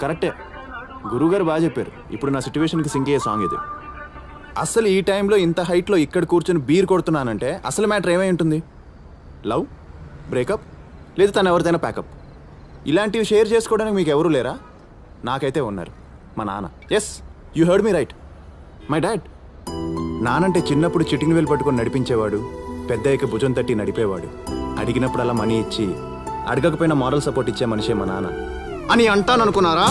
కరెక్టే, గురువుగారు బాగా చెప్పారు. ఇప్పుడు నా సిచ్యువేషన్కి సింక్ అయ్యే సాంగ్ ఇది. అసలు ఈ టైంలో ఇంత హైట్లో ఇక్కడ కూర్చొని బీర్ కొడుతున్నానంటే అసలు మ్యాటర్ ఏమై ఉంటుంది? లవ్, బ్రేకప్, లేదా తను ఎవరిదైనా ప్యాకప్. ఇలాంటివి షేర్ చేసుకోవడానికి మీకు ఎవరూ లేరా? నాకైతే ఉన్నారు, మా నాన్న. Yes, you heard me right, my dad. నానంటే చిన్నప్పుడు చిటికిన వేలు పట్టుకొని నడిపించేవాడు, పెద్దయ్యకి భుజం తట్టి నడిపేవాడు, అడిగినప్పుడు అలా మనీ ఇచ్చి, అడగకపోయినా మారల్ సపోర్ట్ ఇచ్చే మనిషే మా నాన్న అని అంటాననుకున్నారా?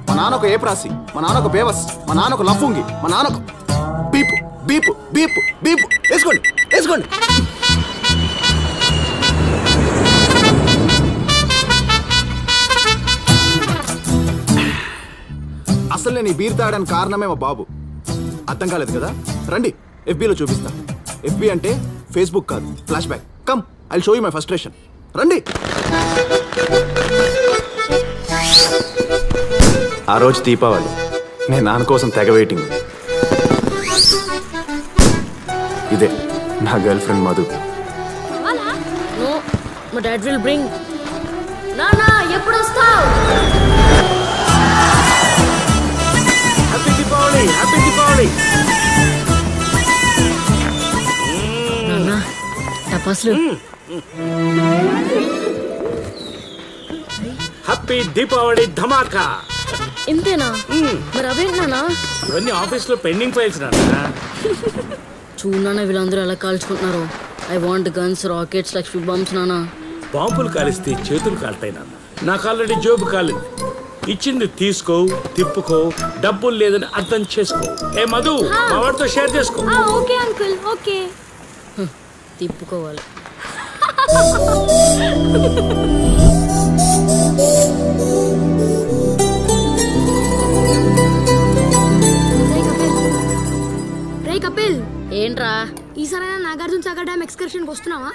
మా నాన్న ఒక ఏప్రాసి, మా నాన్న ఒక బేవస్, మా నాన్న ఒక లఫ్ఫుంగి, మా నాన్న ఒక బీపు బీపు బీపు బీపు. వేసుకోండి వేసుకోండి. అసలు నేను ఈ బీర్ తాగడానికి కారణమే మా బాబు. అర్థం కాలేదు కదా? రండి ఎఫ్బీలో చూపిస్తా. ఎఫ్బీ అంటే ఫేస్బుక్ కాదు, flash back. Come, I will show you my frustration. రండి. ఆ రోజు దీపావళి, నేను నాన్న కోసం తెగ వెయిటింగ్. ఇదే నా గర్ల్ ఫ్రెండ్ మధు. మా డాడ్ విల్ బ్రింగ్. నానా ఎప్పుడు వస్తావు? Happy Deepavali, happy Deepavali. నానా టపాసులు. హ్యాపీ దీపావళి ధమాకా. ఇంతేనా? మరి అవేంటి నానా? ఇవన్నీ ఆఫీస్లో పెండింగ్ ఫైల్స్ నాన్న. చూడు నాన్న, వీళ్ళందరూ ఎలా కాల్చుకుంటున్నారు. I want guns, rockets, Lakshmi bombs నానా. బాంబులు కాలిస్తే చేతులు కాలుతాయి నాన్న. నాకు ఆల్రెడీ జోబు కాలింది. ఇచ్చింది తీసుకో, తిప్పుకో, డబ్బులు లేదని అర్థం చేసుకో. ఏ మధు, మా వాడితో షేర్ చేసుకో. Okay uncle, okay. తిప్పుకోవాలి. కపిల్, ఏంట్రా ఈసారి నాగార్జున సాగర్ డ్యామ్ ఎక్స్కర్షన్కి వస్తున్నావా?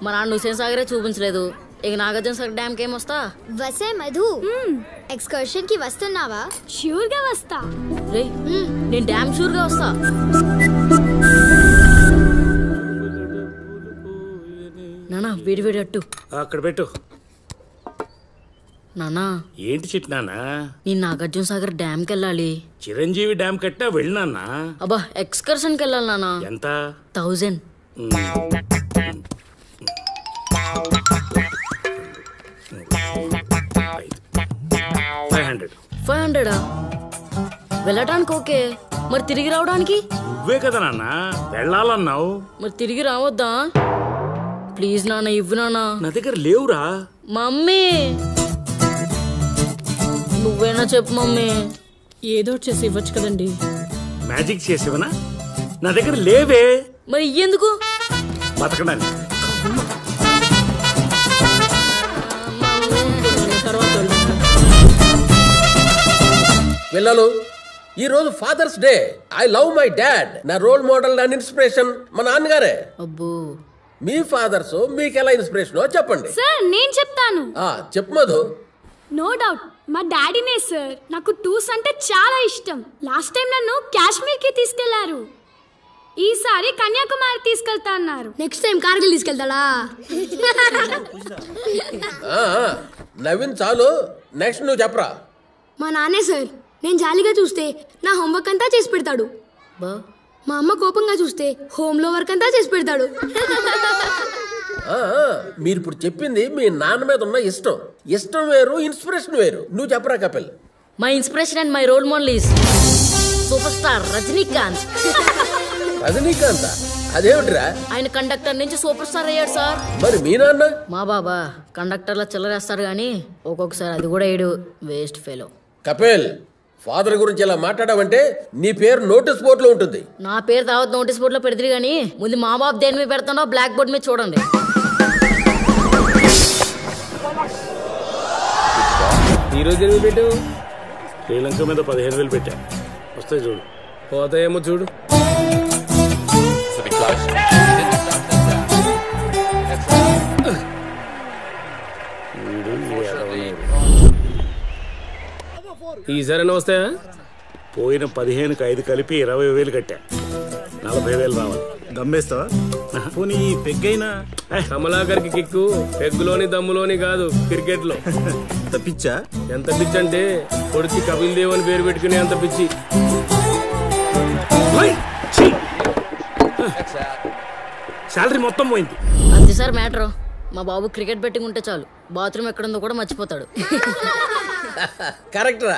మా నాన్న హుసేన్ సాగరే చూపించలేదు, ఇక నాగార్జున సాగర్ డ్యామ్కి ఏమొస్తా? వసే మధు, ఎక్స్కర్షన్ కి వస్తున్నావా? ష్యూర్ గా వస్తా. రే, నేను డ్యామ్ షూర్ గా వస్తా. నానా వేడి వేడి అట్టు అక్కడ పెట్టు. నానా ఏంటి చిట్ నాన్న? నేను నాగార్జున సాగర్ డ్యామ్కి వెళ్ళాలి. చిరంజీవి డ్యామ్ కట్టా వెళ్ళినా? అబ్బా, ఎక్స్కర్షన్కి వెళ్ళాలి నానా. ఎంత? 1000. 500. వెళ్ళటానికి ఓకే, మరి తిరిగి రావడానికి? నువ్వే కదా నాన్న వెళ్ళాలన్నావు. మరి తిరిగి రావద్దా? ప్లీజ్ నాన్న, ఇవ్వు నాన్న. నా దగ్గర లేవురా. మమ్మీ, నువ్వేనా చెప్పు మమ్మీ. ఏదో చేసి ఇవ్వచ్చు కదండి. మ్యాజిక్ చేసేవనా? నా దగ్గర లేవే. మరి ఎందుకు? బతకడానికి. పిల్లలు, ఈ రోజు father's day. I love my dad. నా రోల్ మోడల్ అండ్ ఇన్స్పిరేషన్ మా నాన్నగారే. అబ్బో, మీ ఫాదర్స్ మీకు ఎలా ఇన్స్పిరేషన్ చెప్పండి. సార్ నేను చెప్తాను. చెప్పు మధు. నో డౌట్ మా డాడీనే సార్. నాకు టూర్స్ అంటే చాలా ఇష్టం. లాస్ట్ టైం నన్ను కాశ్మీర్ కి తీసుకెళ్లారు. ఈసారి కన్యాకుమారి తీసుకెళ్తా అన్నారు. నెక్స్ట్ టైం కార్గిల్ తీసుకెళ్తాడా? నవీన్ చాలు, నెక్స్ట్ నువ్వు చెప్పరా. మా నాన్నే సార్. నేను జాలీగా చూస్తే నా హోంవర్క్ అంతా చేసి పెడతాడు. మా అమ్మ కోపంగా చూస్తే హోంలో వర్క్ అంతా చేసి పెడతాడు. మీరు ఇప్పుడు చెప్పింది మీ నాన్న మీద ఉన్న ఇష్టం. ఇష్టం వేరు, ఇన్స్పిరేషన్ వేరు. నువ్వు చెప్పరా Kapil. My inspiration and my role model is superstar Rajinikanth. Rajinikanth? అదేమిట్రా? ఆయన కండక్టర్ నుంచి సూపర్ స్టార్ అయ్యాడు సార్. మరి మీ నాన్న? మా బాబా కండక్టర్లా చిల్లరేస్తారు కానీ ఒక్కొక్కసారి అది కూడా వేయడు. Waste fellow. కపిల్, ఫాదర్ గురించి ఇలా మాట్లాడావంటే నీ పేరు నోటీస్ బోర్డ్ లో ఉంటుంది. నా పేరు తర్వాత నోటీస్ బోర్డ్ లో పెడతారు కానీ ముందు మా బాబు దేని మీద పెడతానో బ్లాక్ బోర్డ్ మీద చూడండి. ఈరోజు ఎన్ని పెట్టు? శ్రీలంక మీద 15,000 పెట్టా. వస్తాయి చూడు. పోతాయేమో చూడు. ఈసారైనా వస్తాయా? పోయిన 15కి 5 కలిపి 20,000 కట్టా. 40,000 రావాలి. దమ్మేస్తావా? పోనీ ఈ పెగ్గైనా? కమలాకర్కి కిక్కు పెగ్గులోని దమ్ములోని కాదు, క్రికెట్లో. అంత పిచ్చా? ఎంత పిచ్చి అంటే కొడుకు కపిల్ దేవ్ అని పేరు పెట్టుకుని అంత పిచ్చి. శాలరీ మొత్తం పోయింది. అంతే సార్ మ్యాటర్. మా బాబు క్రికెట్ బెట్టింగ్ ఉంటే చాలు బాత్రూమ్ ఎక్కడుందో కూడా మర్చిపోతాడు. కరెక్ట్ రా,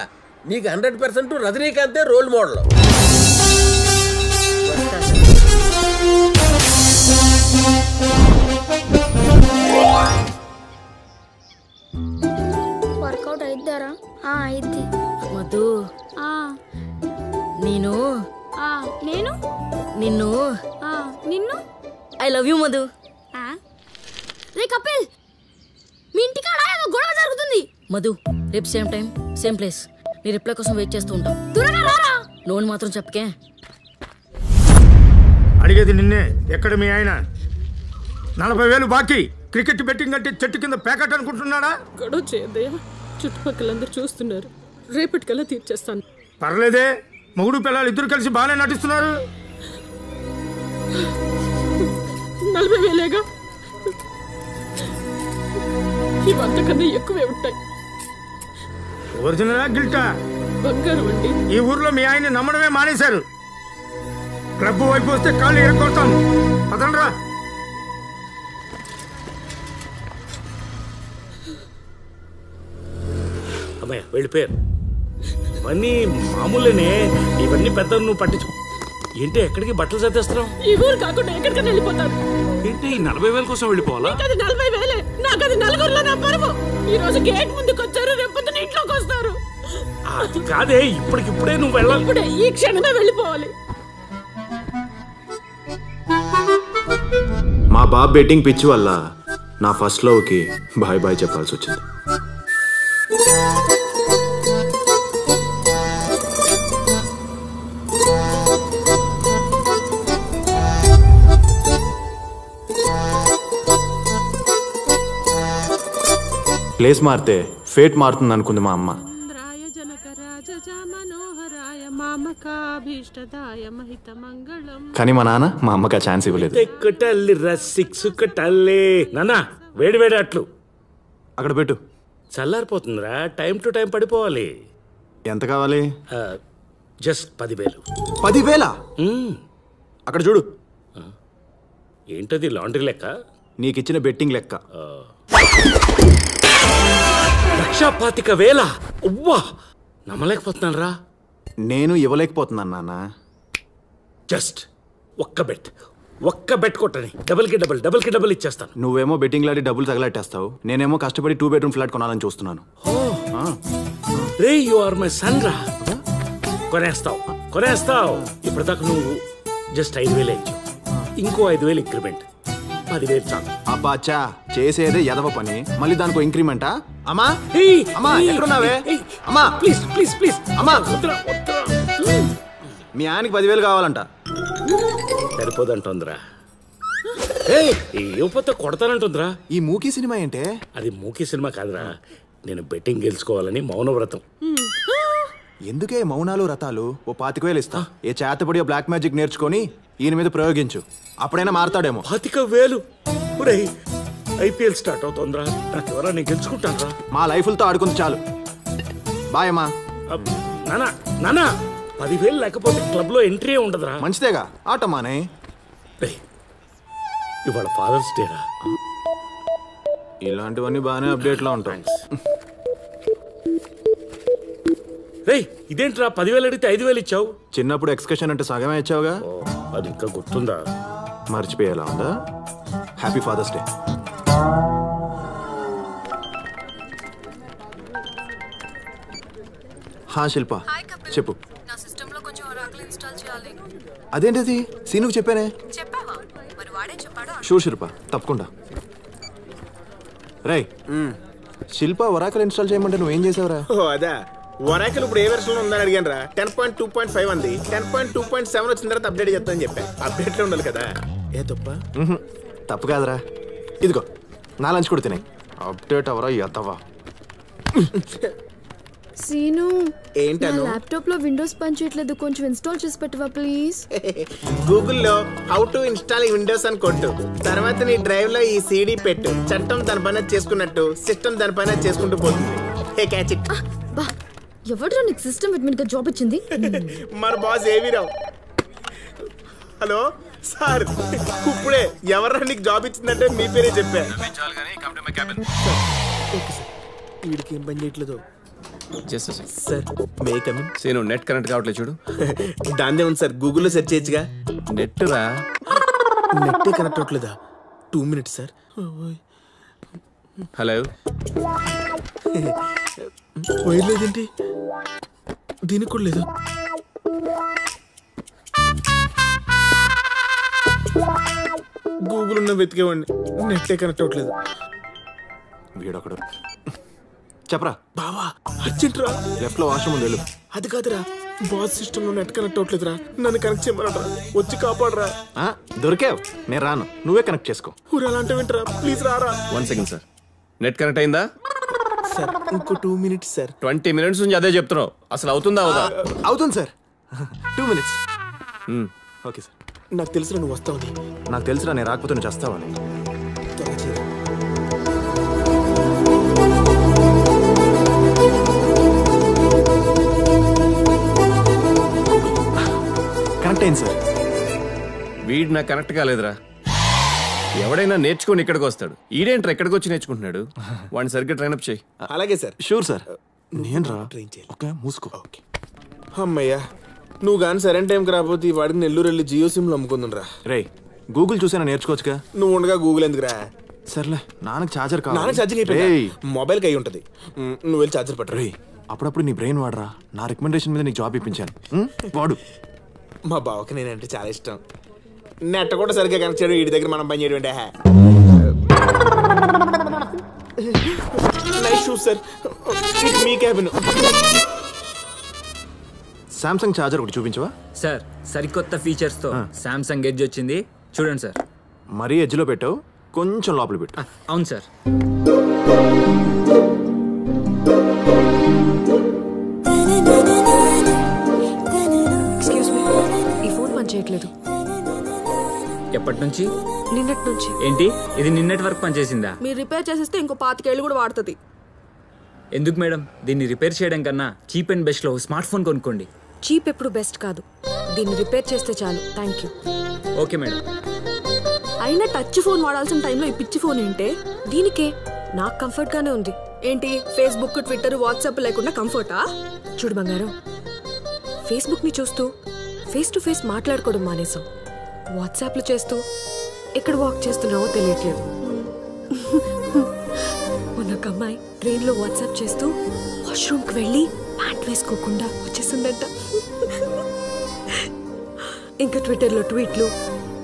నీకు 100% రజనీకాంతే రోల్ మోడల్. వర్కౌట్ అయిద్దారా? అయిద్ది. మధు నేను నిన్ను నిన్ను ఐ లవ్ యూ మధు. రే కపిల్, మీ ఇంటికాడ ఏదో గొడవ జరుగుతుంది. మధు రేపు సేమ్ టైం సేమ్ ప్లేస్ నీ రిప్లై కోసం వెయిట్ చేస్తూ ఉంటాం. త్వరగా రారా. నోన్ మాత్రం చెప్పకే. అడిగేది నిన్నే. ఎక్కడ మీ ఆయన? 40,000 బాకీ. క్రికెట్ బెట్టింగ్ అంటే చెట్టు కింద ప్యాకెట్ అనుకుంటున్నాడా? గొడవ చేయద్దయ్యా, చుట్టుపక్కలందరూ చూస్తున్నారు. రేపటికల్లా తీర్చేస్తాను. పర్లేదే, మొగుడు పిల్లలు ఇద్దరు కలిసి బాగానే నటిస్తున్నారు. 40,000 ఇవంతకన్నా ఎక్కువే ఉంటాయి. ఒరిజినలా గిల్టా? బంగారు అండి. ఈ ఊర్లో మీ ఆయన్ని నమ్మడమే మానేశారు. క్లబ్ వైపు వస్తే కాళ్ళు ఎరగొడతాం. పదండ్రా. అమ్మాయి వెళ్ళిపోయారు. ఇవన్నీ మామూలేనే, ఇవన్నీ పెద్ద నువ్వు పట్టించు. ఏంటి ఎక్కడికి బట్టలు సర్దేస్తున్నావు? ఈ ఊరు కాకుండా ఎక్కడికైనా వెళ్ళిపోతాను. ఏంటి 40,000 కోసం వెళ్ళిపోవాలా? అది 40,000. నాకు అది నలుగురులో నా పరువు. ఈ రోజు గేట్ ముందుకు వచ్చారు, రేపొద్దున ఇంట్లోకి వస్తారు. అది కాదే, ఇప్పటికిప్పుడే నువ్వు వెళ్ళాలి. ఇప్పుడే ఈ క్షణమే వెళ్ళిపోవాలి. మా బాబు బెట్టింగ్ పిచ్చి వల్ల నా ఫస్ట్ లవ్కి బాయ్ బాయ్ చెప్పాల్సి వచ్చింది. ప్లేస్ మారితే ఫేట్ మారుతుంది అనుకుంది మా అమ్మ. కానీ మా నాన్న మా అమ్మకి ఆ ఛాన్స్ ఇవ్వలేదు. నాన్న వేడి వేడి అట్లు అక్కడ పెట్టు. చల్లారిపోతుందిరా, టైం టు టైం పడిపోవాలి. ఎంత కావాలి? జస్ట్ 10,000. 10,000? అక్కడ చూడు. ఏంటది, లాండ్రీ లెక్క? నీకు ఇచ్చిన బెట్టింగ్ లెక్క. 1,25,000. ఉవ్వా, నమ్మలేకపోతున్నాను రా. నేను ఇవ్వలేకపోతున్నాను నాన్న. జస్ట్ ఒక్క బెట్ కొట్టని డబుల్కి డబుల్ ఇచ్చేస్తాను. నువ్వేమో బెట్టింగ్ లాడి డబ్బులు తగలట్టేస్తావు, నేనేమో కష్టపడి 2 bedroom ఫ్లాట్ కొనాలని చూస్తున్నాను. రే యు ఆర్ మై సన్ రా. కొనేస్తావు. ఇప్పుడు దాకా నువ్వు జస్ట్ 5,000 ఇచ్చు, ఇంకో 5,000 ఇంక్రిమెంట్, 10,000 చాలు. అబ్బాచ్చా, చేసేదే ఎదవ పని, మళ్ళీ దానికో ఇంక్రిమెంటా? అమ్మా అమ్మా ఎక్కడున్నావే? అమ్మా ప్లీజ్ అమ్మా, మీ ఆయనకి 10,000 కావాలంట. సరిపోదంటుందిరా. ఇవ్వకపోతే కొడతానంటుందిరా. ఈ మూకీ సినిమా ఏంటే? అది మూకీ సినిమా కాదురా, నేను బెట్టింగ్ గెలుచుకోవాలని మౌనవ్రతం. ఎందుకే మౌనాలు రథాలు? ఓ 25,000 ఇస్తా. ఏ చేతపడి బ్లాక్ మ్యాజిక్ నేర్చుకొని ఈయన మీద ప్రయోగించు, అప్పుడైనా మారతాడేమో. 25,000? IPL స్టార్ట్ అవుతుందిరా, నాకు ఎవరా, నేను గెలుచుకుంటాను రా. మా లైఫ్లతో ఆడుకుంది చాలు. బాయ్ అమ్మా. నానా 10,000 లేకపోతే క్లబ్ లో ఎంట్రీ ఉండదురా. మంచిదేగా, ఆట మానే. ఇవాళ ఫాదర్స్ డే రా. ఇలాంటివన్నీ బాగానే అప్డేట్ లో ఉంటాయి. రేయ్, ఇదేంట్రా 10,000 అడిగితే 5,000 ఇచ్చావు? చిన్నప్పుడు ఎక్స్కర్షన్ అంటే సగమే ఇచ్చావుగా. అది ఇంకా గుర్తుందా? మర్చిపోయేలా ఉందా? Happy father's day. హా శిల్ప, చెప్పు. నా సిస్టంలో కొంచెం ఒరాకిల్ ఇన్స్టాల్ చేయాలి. అదేంటిది? సీనుకు చెప్పానే. చెప్పావా? మరి వాడే చెప్పాడు. షూర్ శిల్ప, తప్పకుండా. రై, శిల్ప ఒరాకిల్ ఇన్స్టాల్ చేయమంటే నువ్వేం చేసావురా? అదా, ఒరాకిల్ ఇప్పుడు ఏ వెర్షన్ లో ఉందని అడిగాను రా. 10.2.5 అంది. 10.2.7 వచ్చిన తర్వాత అప్డేట్ చేస్తానని చెప్పా. అప్డేట్ లో ఉండాలి కదా. ఏ తప్పు కాదురా. ఇదిగో నా లంచ్ కూడా తినే. అప్డేట్ అవరా ఎత్తవా? సీను, ఏంటను? ల్యాప్టాప్ లో విండోస్ పనిచేయట్లేదు, కొంచెం ఇన్స్టాల్ చేసి పెట్టవా ప్లీజ్. గూగుల్లో హౌ టు ఇన్స్టాల్ విండోస్ అని కొట్టు. తర్వాత నీ డ్రైవ్ లో ఈ CD పెట్టు. చట్టం దాని పైన చేసుకున్నట్టు సిస్టమ్ దాని పైన చేసుకుంటూ పోతుంది. Catch it. బా ఎవడ్రా నీకు సిస్టమ్ అడ్మిన్ గా జాబ్ ఇచ్చింది? మన బాస్ ఏవి రావు. హలో సార్, ఇప్పుడే ఎవర్రా నీకు జాబ్ ఇచ్చిందంటే మీ పేరే చెప్పా. వీడికి ఏం పని చేయట్లేదు సార్. May come in. సేను నెట్ కనెక్ట్ కావట్లేదు చూడు. దాన్నే ఉంది సార్, గూగుల్లో సెర్చ్ చేయొచ్చుగా. నెట్ రా. నెట్టే కనెక్ట్ అవ్వట్లేదా? 2 minutes సార్. హలో. వైర్ లేదేంటి? దీనికి కూడా లేదు. గూగుల్ ఉన్న వెతికేవాడిని, నెట్టే కనెక్ట్ అవ్వట్లేదు. వీడొకడు. చెప్పరా బావా, అర్జెంట్ రా. లెఫ్ట్ లో వాష్రూమ్ ఉంది, వెళ్ళు. అది కాదురా, బాస్ సిస్టమ్ లో నెట్ కనెక్ట్ అవ్వట్లేదురా. నన్ను కనెక్ట్ చేయమనరా, వచ్చి కాపాడరా. దొరికావు, నేను రాను, నువ్వే కనెక్ట్ చేసుకో. ఊరు అలాంటి వింటరా, ప్లీజ్ రారా. 1 second సార్. నెట్ కనెక్ట్ అయిందా సార్? ఇంకో 2 minutes సార్. 20 minutes నుంచి అదే చెప్తున్నావు, అసలు అవుతుందా అవుదా? అవుతుంది సార్. 2 minutes. Okay sir. నాకు తెలుసురా నువ్వు వస్తావని. నాకు తెలుసురా, నేను రాకపోతే నువ్వు చేస్తావని. కనెక్ట్ అయింది సార్. వీడు నాకు కనెక్ట్ కాలేదురా. ఎవడైనా నేర్చుకొని ఇక్కడికి వస్తాడు, ఈడేంట్రా ఇక్కడికి వచ్చి నేర్చుకుంటున్నాడు. వాడిని సరిగ్గా ట్రైన్అప్ చేయి. అలాగే సార్. Sure sir. నేను రా ట్రైన్ చేయాలి. ఓకే, మూసుకో. ఓకే. అమ్మయ్యా, నువ్వు కానీ సరైన టైంకి రాకపోతే ఈ వాడికి నెల్లూరు వెళ్ళి జియో సిమ్లో అమ్ముకుందురా. రే, గూగుల్ చూసేనా నేర్చుకోవచ్చుగా. నువ్వు ఉండగా గూగుల్ ఎందుకురా? సర్లే, నాన్నకి ఛార్జర్ కావాలి. నాన్న ఛార్జింగ్ అయిపోయి మొబైల్కి అయి ఉంటుంది. నువ్వు వెళ్ళి ఛార్జర్ పట్టరా. రే, అప్పుడప్పుడు నీ బ్రెయిన్ వాడరా. నా రికమెండేషన్ మీద నీకు జాబ్ ఇప్పించాను, వాడు. మా బావకి నేనంటే చాలా ఇష్టం. నెట్ కూడా సరిగ్గా కనెక్ట్ చేయడం, వీడి దగ్గర మనం పని చేయడం అంటే. Nice shoes sir. మీ క్యాబిన్. సామ్సంగ్ ఛార్జర్ ఒకటి చూపించవా సార్? సరికొత్త ఫీచర్స్తో సామ్సంగ్ ఎడ్జ్ వచ్చింది, చూడండి సార్. మరీ ఎడ్జ్లో పెట్టావు, కొంచెం లోపల పెట్టు. అవును సార్. ఎక్స్క్యూజ్ మీ, ఈ ఫోన్ పని చేయట్లేదు. ఎప్పటి నుంచి? నిన్నటి నుంచి. ఏంటి, ఇది నిన్నటి వరకు పనిచేసిందా? మీరు రిపేర్ చేసేస్తే ఇంకో 25 ఏళ్ళు కూడా వాడుతుంది. ఎందుకు మేడం, దీన్ని రిపేర్ చేయడం కన్నా చీప్ అండ్ బెస్ట్లో స్మార్ట్ ఫోన్ కొనుక్కోండి. చీప్ ఎప్పుడు బెస్ట్ కాదు, దీన్ని రిపేర్ చేస్తే చాలు. Thank you. Okay madam. అయినా టచ్ ఫోన్ వాడాల్సిన టైంలో ఈ పిచ్చి ఫోన్ ఏంటే? దీనికే నాకు కంఫర్ట్ గానే ఉంది. ఏంటి, ఫేస్బుక్, ట్విట్టర్, వాట్సాప్ లేకుండా కంఫర్టా? చూడు బంగారం, ఫేస్బుక్ ని చూస్తూ ఫేస్ టు ఫేస్ మాట్లాడుకోవడం మానేసాం. వాట్సాప్లు చేస్తూ ఎక్కడ వాక్ చేస్తున్నావో తెలియట్లేదు. మొన్న ఒక అమ్మాయి ట్రైన్లో వాట్సాప్ చేస్తూ వాష్రూమ్కి వెళ్ళి ప్యాంట్ వేసుకోకుండా వచ్చేసిందంట. ఇంకా ట్విట్టర్లో ట్వీట్లు,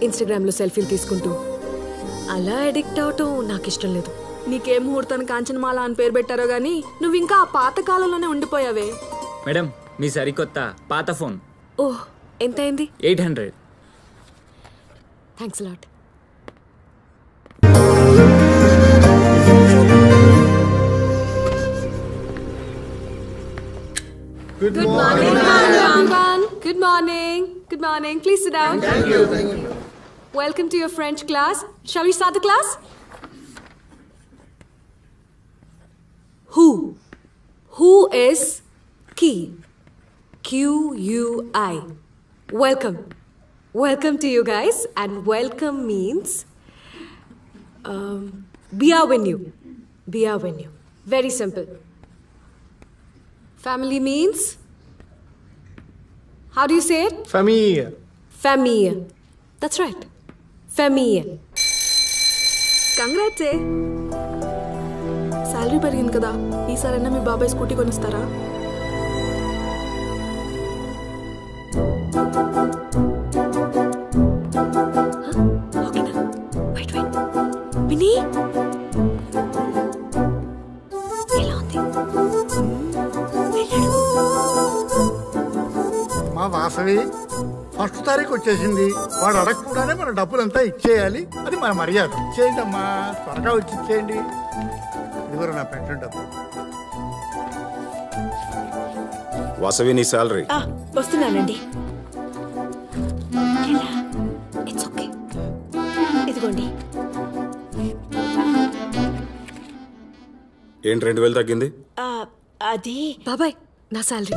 ఇన్స్టాగ్రామ్లో సెల్ఫీలు తీసుకుంటూ అలా అడిక్ట్ అవటం నాకు ఇష్టం లేదు. నీకే ముహూర్తానికి కాంచనమాల అని పేరు పెట్టారో గానీ నువ్వు ఇంకా ఆ పాత కాలంలోనే ఉండిపోయావే. మేడం, మీ సరికొత్త పాత ఫోన్. ఓహ్, ఎంత అయింది? 800. Thanks lot. Good morning, everyone. Good morning. Good morning. Please sit down. Thank you. Thank you. Welcome to your French class. Shall we start the class? Who? Who is key? Q-U-I. Welcome. Welcome to you guys. And welcome means bienvenue. Bienvenue. Very simple. Family means, how do you say it? Famille. Famille. That's right. Famille. Congrats, eh? Salary పెరిగింది కదా, ఈసారైనా మీ బాబాయ్ scooty కొనిస్తారా? ఓకేనా? Wait wait. Mini ఎలా ఉంది? మా Vasavi 1st తారీఖు వచ్చేసింది. వాడు అడగకుండానే మన డబ్బులంతా ఇచ్చేయాలి, అది మన మర్యాద. ఇచ్చేయండి అమ్మా, త్వరగా వచ్చి ఇచ్చేయండి. ఇదిగోరా నా పెన్షన్ డబ్బు. వాసవి, నీ సాలరీ. వస్తున్నానండి. ఇట్స్ ఓకే, ఇదిగోండి. ఏంటి 2000 తగ్గింది? అది బాబాయ్ నా శాలరీ.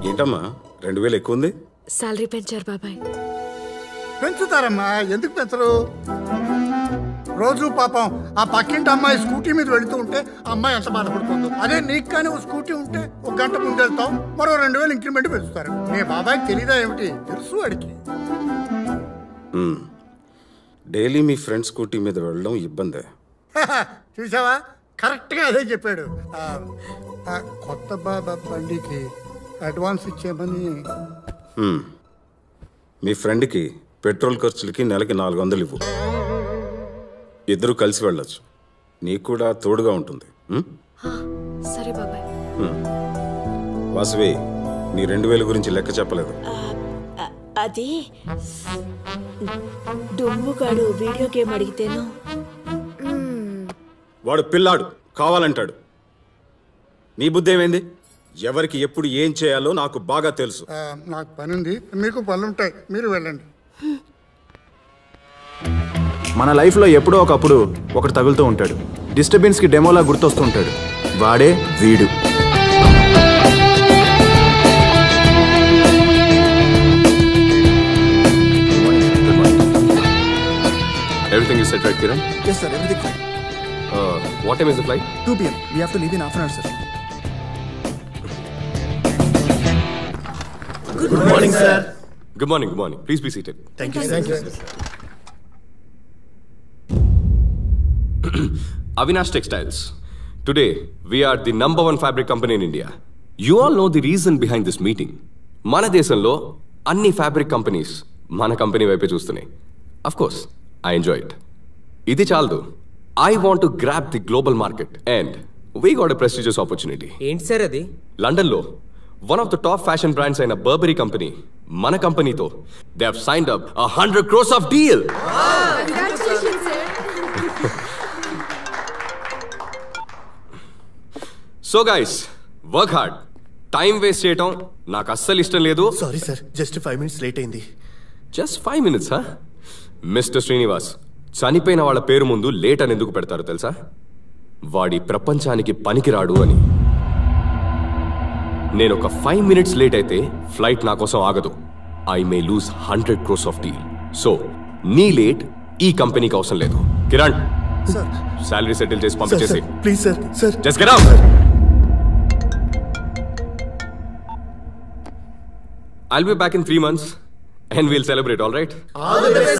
ఏంటమ్మా 2000 ఎక్కువ ఉంది? శాలరీ పెంచారు బాబాయ్. పెంచుతారమ్మా, ఎందుకు పెంచరు? రోజు పాపం ఆ పక్కింటి అమ్మాయి స్కూటీ మీద వెళుతూ ఉంటే ఆ అమ్మాయి ఎంత బాధపడుతుందో. అదే నీకు కానీ ఒక స్కూటీ ఉంటే 1 గంట ముందు వెళ్తాం, మరో 2000 ఇంక్రిమెంట్ పెంచుతారు. మీ బాబాయ్కి తెలీదా ఏమిటి? తెలుసు వాడికి. డైలీ మీ ఫ్రెండ్ స్కూటీ మీద వెళ్ళడం ఇబ్బందే. చూసావా, కరెక్ట్గా అదే చెప్పాడు. కొత్త బాబా బండికి అడ్వాన్స్ ఇచ్చేమని. మీ ఫ్రెండ్కి పెట్రోల్ ఖర్చులకి నెలకి 400 ఇవ్వు. ఇద్దరు కలిసి వెళ్ళొచ్చు, నీకు కూడా తోడుగా ఉంటుంది. సరే బాబాయ్. వాసవి, నీ 2000 గురించి లెక్క చెప్పలేదు. అది డుమ్ముగాడు వీడియో గేమ్ అడిగితేను వాడు పిల్లాడు కావాలంటాడు. నీ బుద్ధి ఏమైంది? ఎవరికి ఎప్పుడు ఏం చేయాలో నాకు బాగా తెలుసు. నాకు పని ఉంది, మీకు పనులుంటాయి, మీరు వెళ్ళండి. మన లైఫ్లో ఎప్పుడో ఒకప్పుడు ఒకటి తగులుతూ ఉంటాడు. డిస్టర్బెన్స్కి డెమోలా గుర్తొస్తూ ఉంటాడు. వాడే వీడు. Everything is set right, Kiran? Yes, sir. Everything fine. What time is the flight? 2 p.m. We have to leave in half an hour, sir. Good morning, sir. Good morning, good morning. Please be seated. Thank you, sir. Avinash Textiles. Today, we are the #1 fabric company in India. You all know the reason behind this meeting. Mana desanlo anni fabric companies mana company వైపే చూస్తున్నాయి. Of course, I enjoy it. ఇది చాలదు. I want to grab the global market and we got a prestigious opportunity. ఏంటి sir అది? లండన్లో one of the top fashion brands అయిన Burberry company మన కంపెనీతో they have signed up 100 crores of deal. So guys, work hard. Time waste చేయటం నాకు అస్సలు ఇష్టం లేదు. Sorry sir, just 5 minutes late అయింది. జస్ట్ 5 minutes, హా? మిస్టర్ శ్రీనివాస్, చనిపోయిన వాళ్ళ పేరు ముందు లేట్ అని ఎందుకు పెడతారు తెలుసా? వాడి ప్రపంచానికి పనికిరాడు అని. నేను ఒక 5 minutes లేట్ అయితే ఫ్లైట్ నా కోసం ఆగదు. I may lose 100 crores of deal. So నీ లేట్ ఈ కంపెనీకి అవసరం లేదు. కిరణ్, శాలరీ సెటిల్ చేసి పంపించేసి. Please sir. Sir just get out. I'll be back in 3 months and we'll celebrate, all right? All the best.